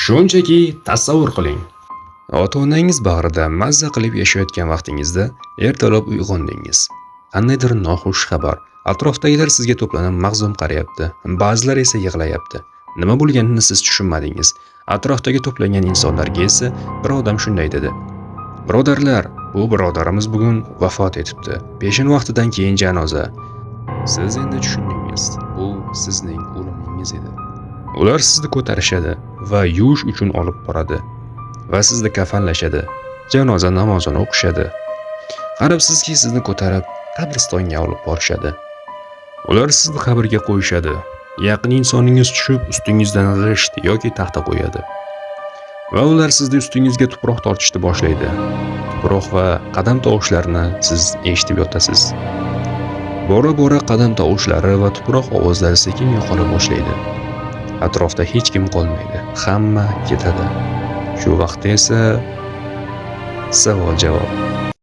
Shunchaki tasavvur qiling. Ota-onangiz bag'rida mazza qilib yashayotgan vaqtingizda ertalab uyg'ondingiz. Qandaydir noxush xabar. Atrofdagilar sizga to'planib mahzun qarayapti. Ba'zilar esa yig'layapti. Nima bo'lganini siz tushunmadingiz. Atrofdagi to'plangan insonlarga esa bir odam shunday dedi: "Birodarlar, bu birodarimiz bugun vafot etibdi. Peshin vaqtidan keyin janoza." Siz endi tushundingiz. Bu sizning o'limingiz edi. Ular sizni ko'tarishadi va yuvish uchun olib boradi va sizni kafanlashadi. Janoza namozini o'qishadi. Qarabsizki, sizni ko'tarib qabristonga olib borishadi. Ular sizni qabrga qo'yishadi. Yaqin insoningiz tushib ustingizdan g'isht yoki taxta qo'yadi. Va ular sizni ustingizga tuproq tortishni boshlaydi. Tuproq va qadam tovushlarini siz eshitib yotasiz. Bora-bora qadam tovushlari va tuproq ovozlari sekin yo'qola boshlaydi. Atrofda hech kim qolmaydi. Hamma ketadi. Shu vaqtda esa savol-javob.